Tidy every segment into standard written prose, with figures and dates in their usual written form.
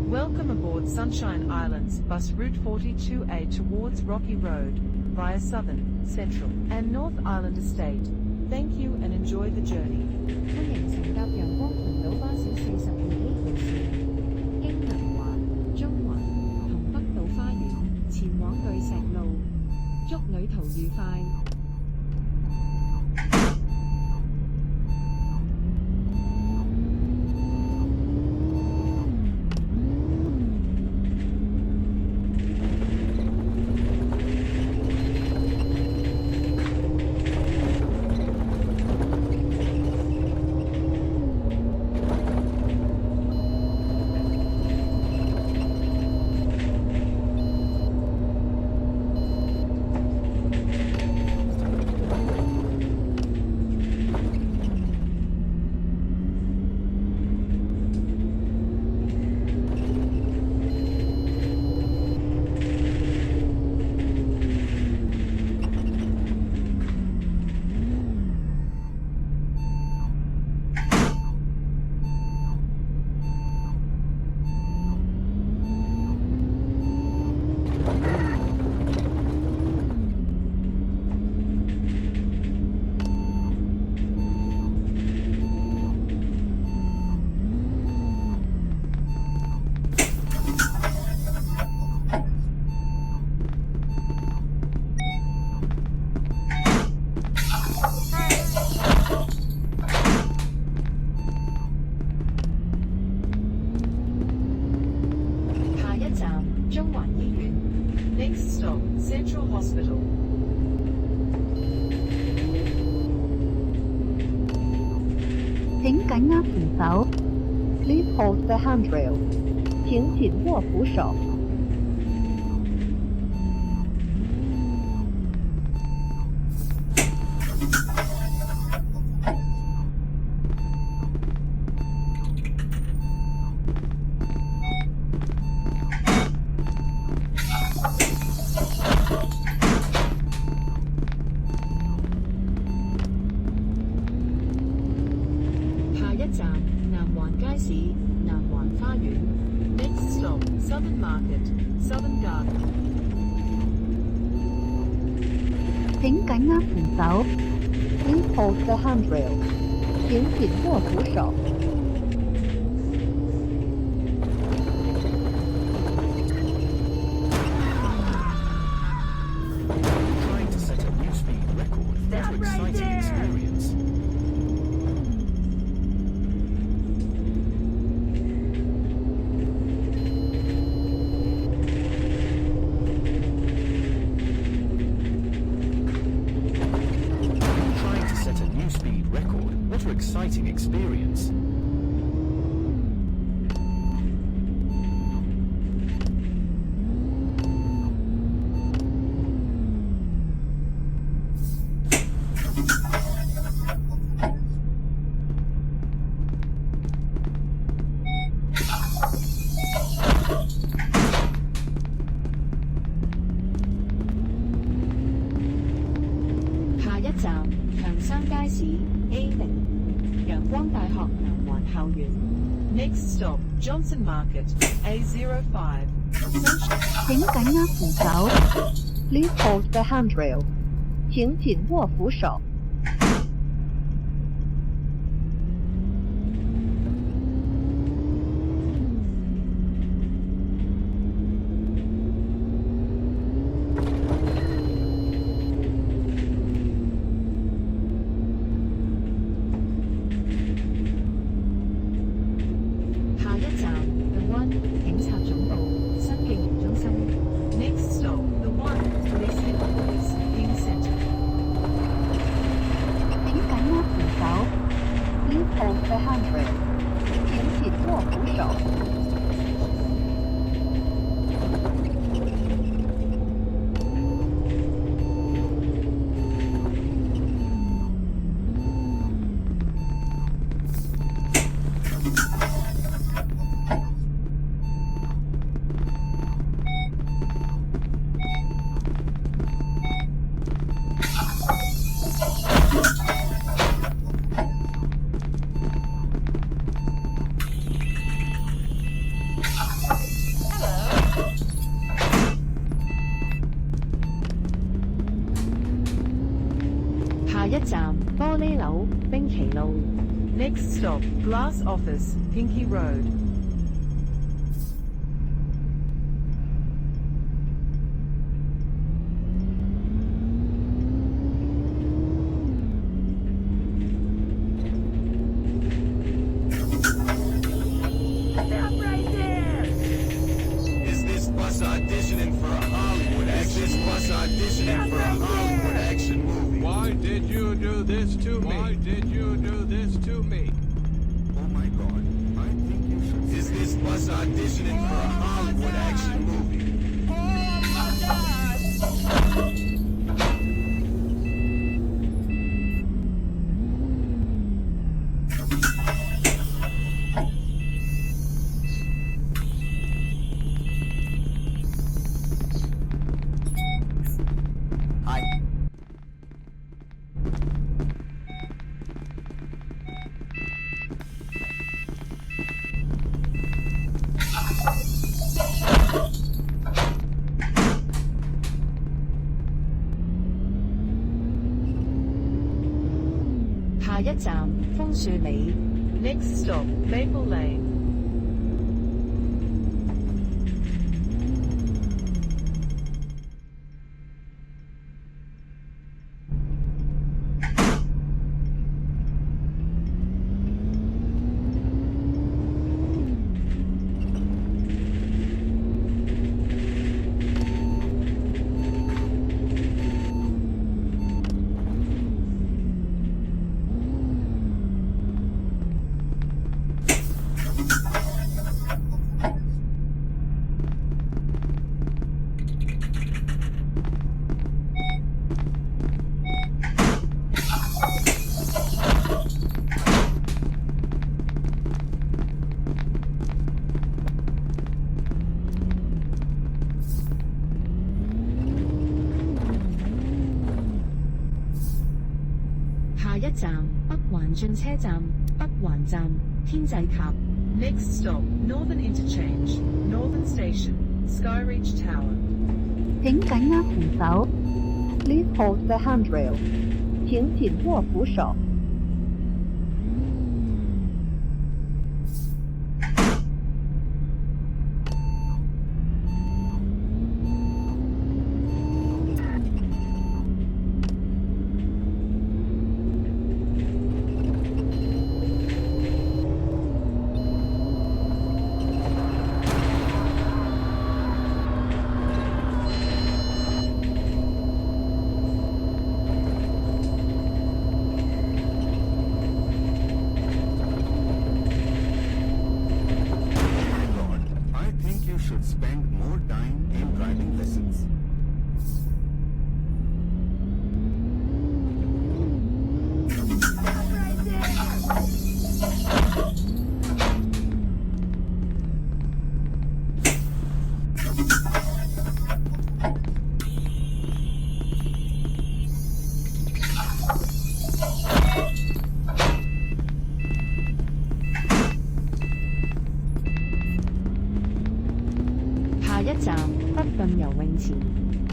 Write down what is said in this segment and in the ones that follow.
Welcome aboard Sunshine Islands Bus Route 42A towards Rocky Road, via Southern, Central, and North Island Estate. Thank you and enjoy the journey. 歡迎乘搭陽光群島巴士42A號線，經南環、中環同北島花園前往巨石路，祝旅途愉快。中環醫院 Next stop Central Hospital 請緊握扶手 Please hold the handrail 請緊握扶手站南環街市南環花園 Next stop Southern Market Southern Garden 請緊握扶手 Please hold the handrail 請緊握扶手Trying to set a new speed record for exciting experience. What an exciting experience. Next stop Johnson Market A05 請緊握扶手 Please hold the handrail 請緊握扶手Next stop The One Police Headquarters King Center 請緊握扶手 Please hold the handrail 請緊握扶手站玻璃樓冰淇路。 Next stop, Glass Office, Pinky Road. Is this bus auditioning for a Hollywood action? Is this bus auditioning for a Hollywood action movie? Why did you do this to me? Why did you do this to me? Oh my God! I think you should. Is this bus auditioning for a Hollywood action movie? Hi.下一站楓樹里。 Next stop, Maple Lane.一站北環進車站北環站天際塔。 Next stop, Northern Interchange, Northern Station, Skyreach Tower. 請緊握扶手。Please hold the handrail. 請緊握扶手。Should spend more time in driving lessons.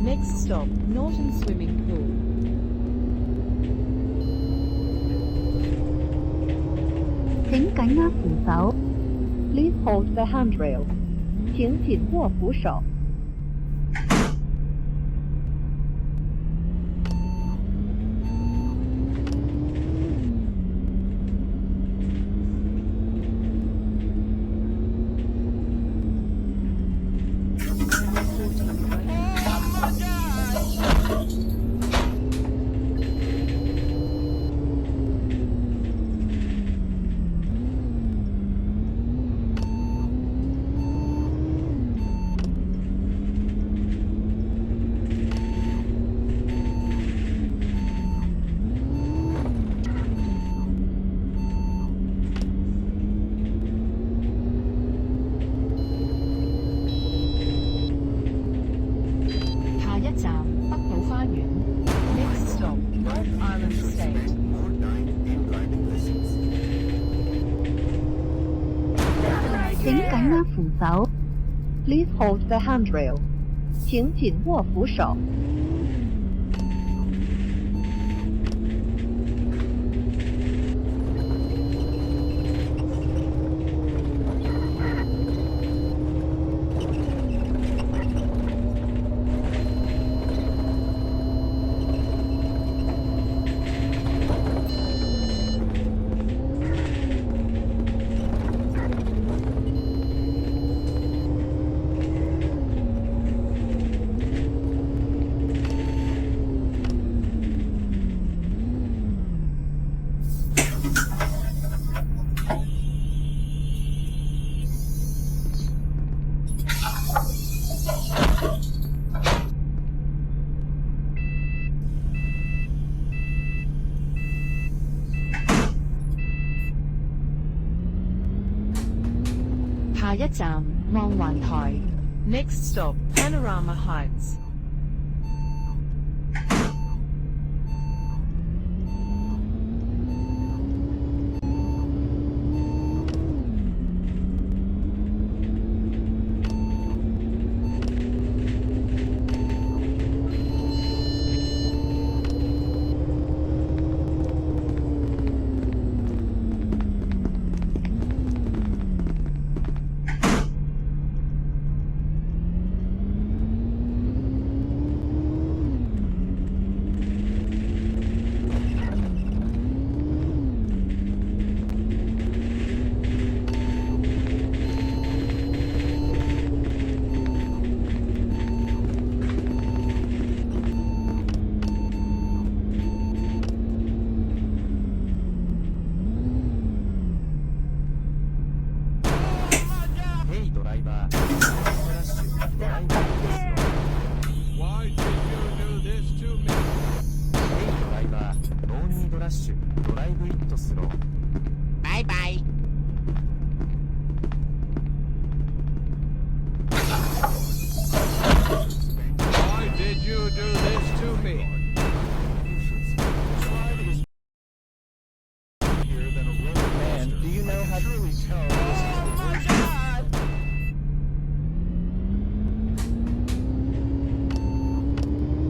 Next stop, Norton Swimming Pool. 請緊握扶手。Please hold the handrail. 請緊握扶手。Next stop, North Island Estate. More time in driving lessons. 請緊握扶手。Please hold the handrail. 請緊握扶手。一站望環台。 Next stop, Panorama Heights. Hey ドライバー、ノーニードラッシュ、ドライブイットスロー。 Why did you do this to me? Hey ドライバー、ノーニードラッシュ、ドライブイットスロー。バイバイ。Why did you do this to me? Man, do you know how to tell this is the worst?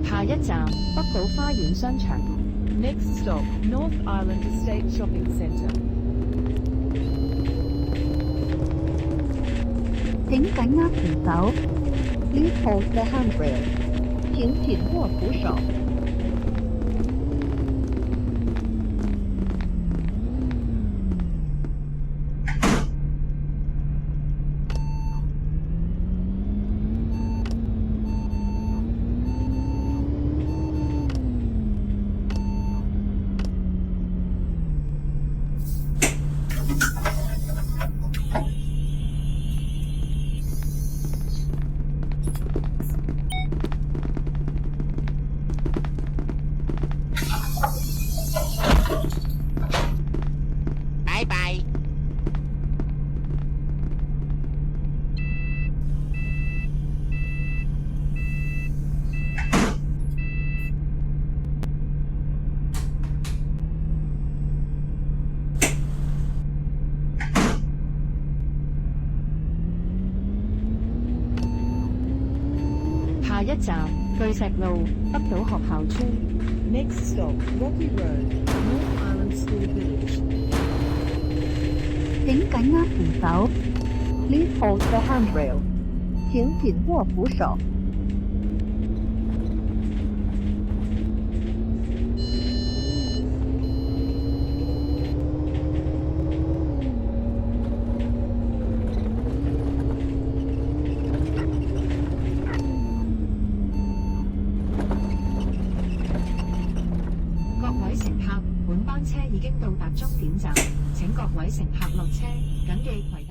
下一站北島花園商場。 Next stop, North Island Estate Shopping Centre. 請緊握扶手。Please hold the handrail。請緊握扶手。拜拜。下一站巨石路北島學校村。 Next stop, Rocky Road, North Island School Village. 請緊握扶手。Please hold the handrail。請緊握扶手。各位乘客，本班車已經到達終點站，請各位乘客落車，謹記攜